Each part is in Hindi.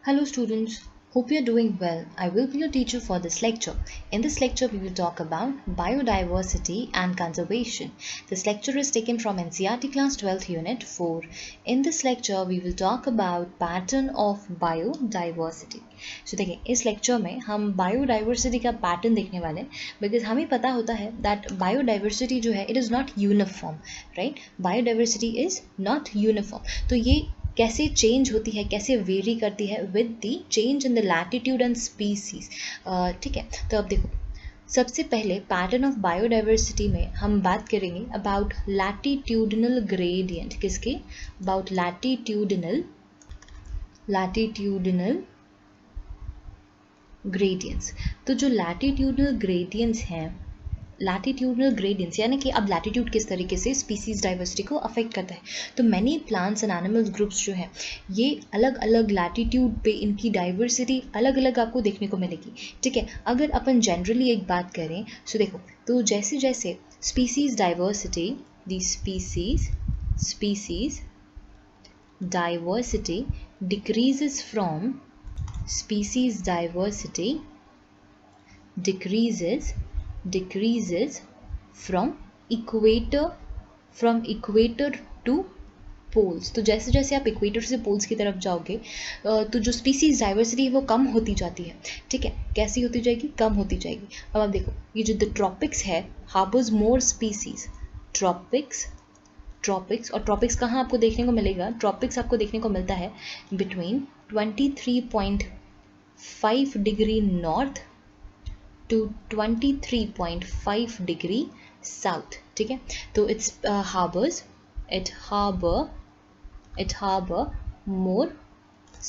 Hello students, hope you are doing well. I will be your teacher for this lecture. In this lecture, we will talk about biodiversity and conservation. This lecture is taken from NCERT class 12th unit 4. In this lecture, we will talk about pattern of biodiversity. So देखिए इस lecture में हम biodiversity का pattern देखने वाले हैं because हमें पता होता है that biodiversity जो है it is not uniform, right? Biodiversity is not uniform. तो ये कैसे चेंज होती है, कैसे वेरी करती है with the change in the latitude and species. ठीक है, तो अब देखो सबसे पहले पैटर्न ऑफ बायोडाइवर्सिटी में हम बात करेंगे अबाउट लैटिट्यूडनल ग्रेडियंट. किसके? About latitudinal gradients. तो जो लैटिट्यूडनल ग्रेडियंट्स हैं, लैटिट्यूडनल ग्रेडियंट्स यानी कि अब लैटिट्यूड किस तरीके से स्पीसीज डाइवर्सिटी को अफेक्ट करता है. तो many plants and animals groups जो हैं ये अलग अलग लैटिट्यूड पे इनकी डाइवर्सिटी अलग अलग आपको देखने को मिलेगी. ठीक है, अगर अपन जनरली एक बात करें तो देखो, तो जैसे जैसे species diversity the species diversity decreases from species diversity decreases from equator to poles. तो जैसे जैसे आप इक्वेटर से पोल्स की तरफ जाओगे तो जो स्पीसीज डाइवर्सिटी है वो कम होती जाती है. ठीक है, कैसी होती जाएगी? कम होती जाएगी. अब आप देखो ये जो द ट्रॉपिक्स है हार्बर्स मोर स्पीसीज. ट्रॉपिक्स और ट्रॉपिक्स कहाँ आपको देखने को मिलेगा? ट्रॉपिक्स आपको देखने को मिलता है between 23.5 degree north to 23.5 degree south. ठीक है, तो it harbor more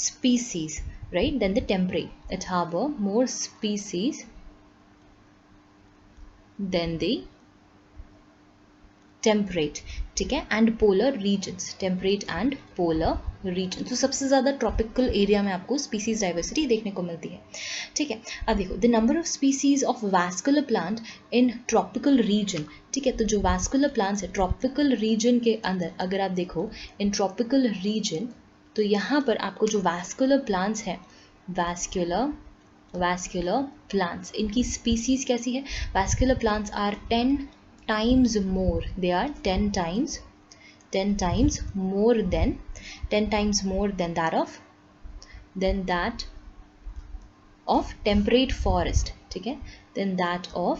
species, right, than the temperate. It harbor more species than the temperate. ठीक है, and polar regions. Temperate and polar region. तो सबसे ज़्यादा ट्रॉपिकल एरिया में आपको स्पीसीज डाइवर्सिटी देखने को मिलती है. ठीक है, अब देखो the number of species of vascular plant in tropical region. ठीक है, तो जो वैस्कुलर प्लांट्स है ट्रॉपिकल रीजन के अंदर, अगर आप देखो इन ट्रॉपिकल रीजन तो यहाँ पर आपको जो वैस्कुलर प्लांट्स हैं, वैस्कुलर प्लांट्स, इनकी स्पीसीज कैसी है? Vascular plants are 10 times more. They are 10 times more than that of temperate forest. ठीक है, than that of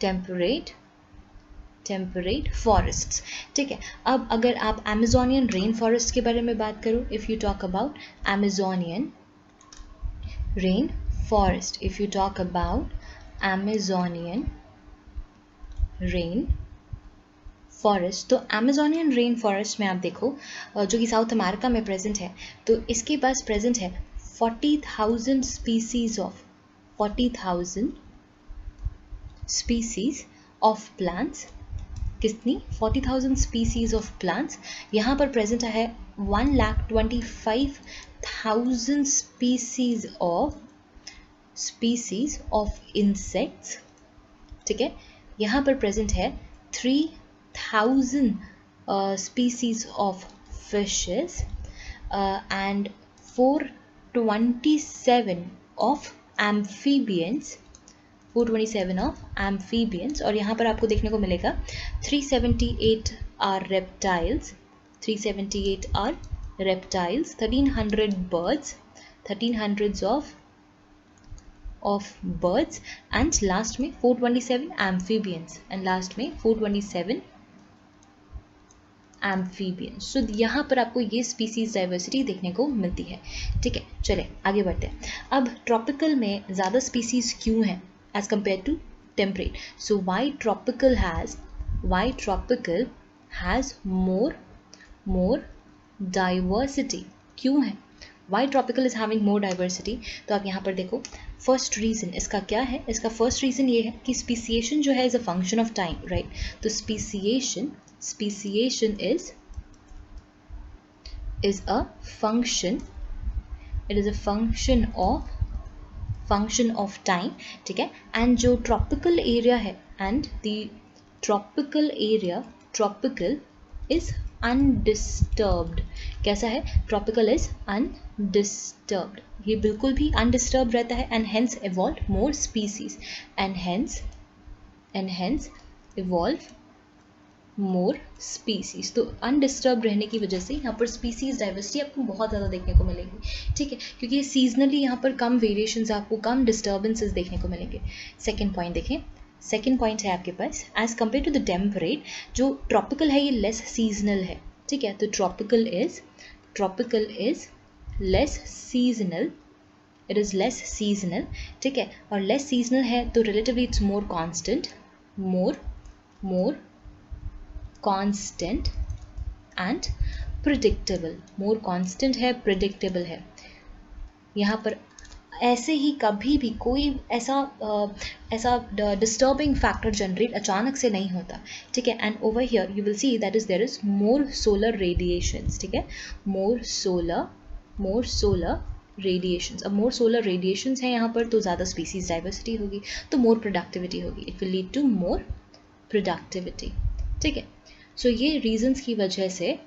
temperate forests. ठीक है, अब अगर आप Amazonian rain forest के बारे में बात करो, if you talk about Amazonian rain forest, rain forest, तो अमेजोनियन रेन फॉरेस्ट में आप देखो जो कि साउथ अमेरिका में प्रेजेंट है, तो इसके पास प्रेजेंट है 40,000 स्पीसीज ऑफ प्लांट्स. कितनी? 40,000 स्पीसीज ऑफ प्लांट्स. यहाँ पर प्रेजेंट है 1,25,000 स्पीसीज ऑफ इंसेक्ट्स. ठीक है, यहाँ पर प्रेजेंट है 3,000 species of fishes and 427 of amphibians. और यहाँ पर आपको देखने को मिलेगा 378 are reptiles, 1300 birds, 1300 of birds, and last में 427 amphibians, So यहाँ पर आपको ये स्पीसीज डाइवर्सिटी देखने को मिलती है. ठीक है, चले आगे बढ़ते हैं. अब ट्रॉपिकल में ज़्यादा स्पीसीज क्यों हैं as compare to temperate? So why tropical has more diversity. क्यों है? Why tropical is having more diversity? तो आप यहाँ पर देखो फर्स्ट रीज़न इसका क्या है? इसका फर्स्ट रीज़न ये है कि स्पीसिएशन जो है is a function of time, right? तो speciation is a function, it is a function of time. ठीक है, एंड जो ट्रॉपिकल एरिया है, and the tropical is undisturbed. कैसा है? ट्रॉपिकल इज अनडिस्टर्ब्ड, ये बिल्कुल भी अनडिस्टर्ब रहता है and hence evolve more species and hence evolve more species. तो अनडिस्टर्ब रहने की वजह से यहाँ पर स्पीसीज डाइवर्सिटी आपको बहुत ज़्यादा देखने को मिलेगी, ठीक है, क्योंकि ये सीजनली यहाँ पर कम वेरिएशंस, आपको कम डिस्टर्बेंसेस देखने को मिलेंगे। सेकेंड पॉइंट देखें, सेकेंड पॉइंट है आपके पास, as compare to the temperate, जो ट्रॉपिकल है ये लेस सीजनल है, ठीक है, तो tropical is less seasonal, it is less seasonal, ठीक है, और लेस सीजनल है तो relatively it's more constant, more constant and predictable, more constant है, प्रिडिक्टेबल है। यहाँ पर ऐसे ही कभी भी कोई ऐसा डिस्टर्बिंग फैक्टर जनरेट अचानक से नहीं होता, ठीक है, and over here you will see that is there is more solar radiations, ठीक है, मोर सोलर रेडिएशंस। अब मोर सोलर रेडिएशंस हैं यहाँ पर तो ज़्यादा स्पीसीज डाइवर्सिटी होगी, तो मोर प्रोडक्टिविटी होगी, it will lead to more productivity, ठीक है। सो ये रीजंस की वजह से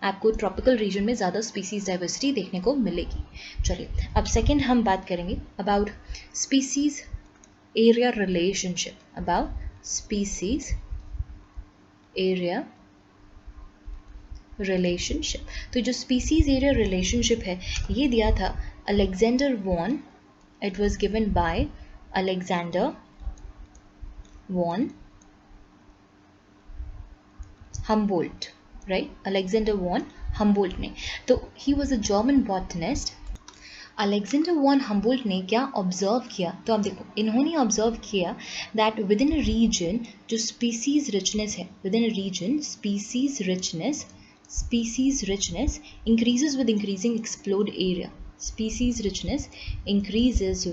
आपको ट्रॉपिकल रीजन में ज़्यादा स्पीसीज डाइवर्सिटी देखने को मिलेगी। चलिए अब सेकंड हम बात करेंगे about species area relationship, about species area relationship. तो जो स्पीसीज एरिया रिलेशनशिप है ये दिया था Alexander von, it was given by Alexander von Humboldt, right, Alexander von Humboldt ने। तो he was a German botanist. Alexander von Humboldt ने क्या ऑब्जर्व किया, तो आप देखो इन्होंने ऑब्जर्व किया that within a region जो स्पीसीज रिचनेस है, within a region species richness increases with increasing explored area, species richness increases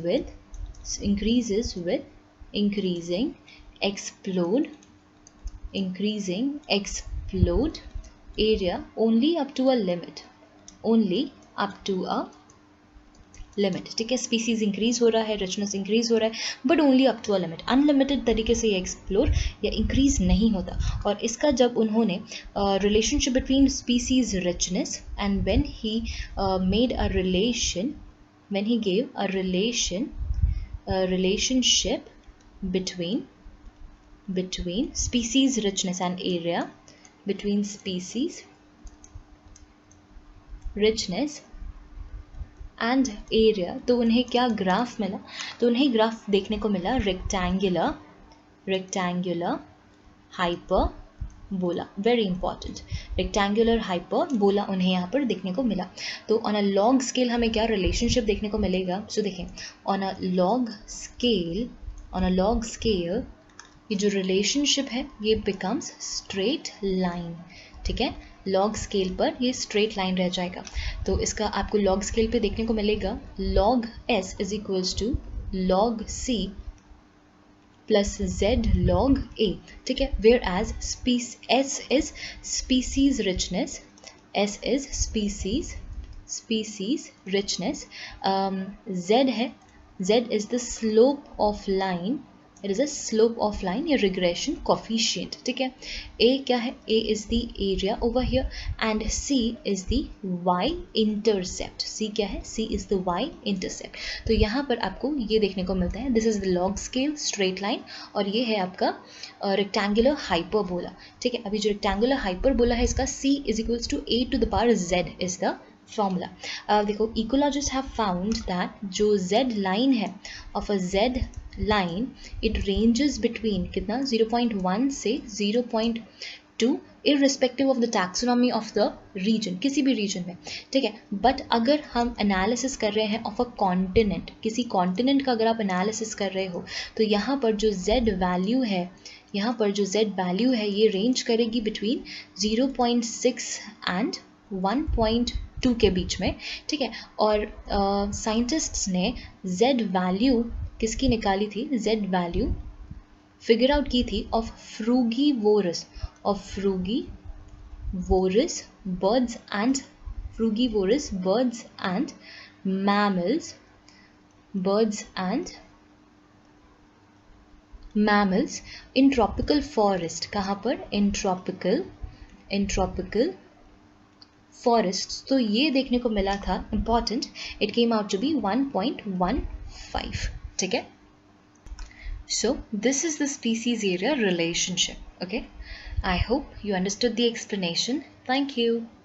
with increasing explode area only up to a limit, ठीक है, स्पीसीज इंक्रीज हो रहा है, रिचनेस इंक्रीज हो रहा है but only up to a limit, unlimited तरीके से ये एक्सप्लोर या इंक्रीज नहीं होता। और इसका जब उन्होंने relationship between species richness and when he made a relation, when he gave a relationship between species richness and area, between species richness and area, तो उन्हें क्या ग्राफ मिला, तो उन्हें ग्राफ देखने को मिला rectangular hyperbola, very important, rectangular hyperbola उन्हें यहाँ पर देखने को मिला। तो ऑन अ लॉग स्केल हमें क्या रिलेशनशिप देखने को मिलेगा, सो देखें ऑन अ लॉग स्केल ये जो रिलेशनशिप है ये बिकम्स स्ट्रेट लाइन, ठीक है, लॉग स्केल पर ये स्ट्रेट लाइन रह जाएगा। तो इसका आपको लॉग स्केल पे देखने को मिलेगा log s is equals to log c plus z log a, ठीक है, whereas s is species richness, s is species richness, z है, z is the slope of line, it is a slope of line या regression coefficient, ठीक है। a क्या है, a is the area over here and c is the y intercept, c क्या है, c is the y intercept। तो यहाँ पर आपको ये देखने को मिलता है, this is the log scale straight line और ये है आपका rectangular hyperbola, ठीक है। अभी जो rectangular hyperbola है इसका c is equals to a to the power z is the formula. देखो इकोलॉजिस्ट हैव फाउंड दैट जो z लाइन है of a z line it ranges between कितना 0.1 से 0.2 irrespective of the taxonomy of the region, किसी भी रीजन में, ठीक है। बट अगर हम एनालिसिस कर रहे हैं ऑफ अ कॉन्टिनेंट, किसी कॉन्टिनेंट का अगर आप एनालिसिस कर रहे हो तो यहाँ पर जो z वैल्यू है, यहाँ पर जो z वैल्यू है ये रेंज करेगी बिटवीन 0.6 एंड 1.2 के बीच में, ठीक है। और साइंटिस्ट्स ने z वैल्यू किसकी निकाली थी, z वैल्यू फिगर आउट की थी of frugivorous birds and mammals in tropical forest, कहाँ पर, in tropical in tropical forests. तो ये देखने को मिला था, important, it came out to be 1.15. ठीक है? So this is the species area relationship. Okay, I hope you understood the explanation. Thank you.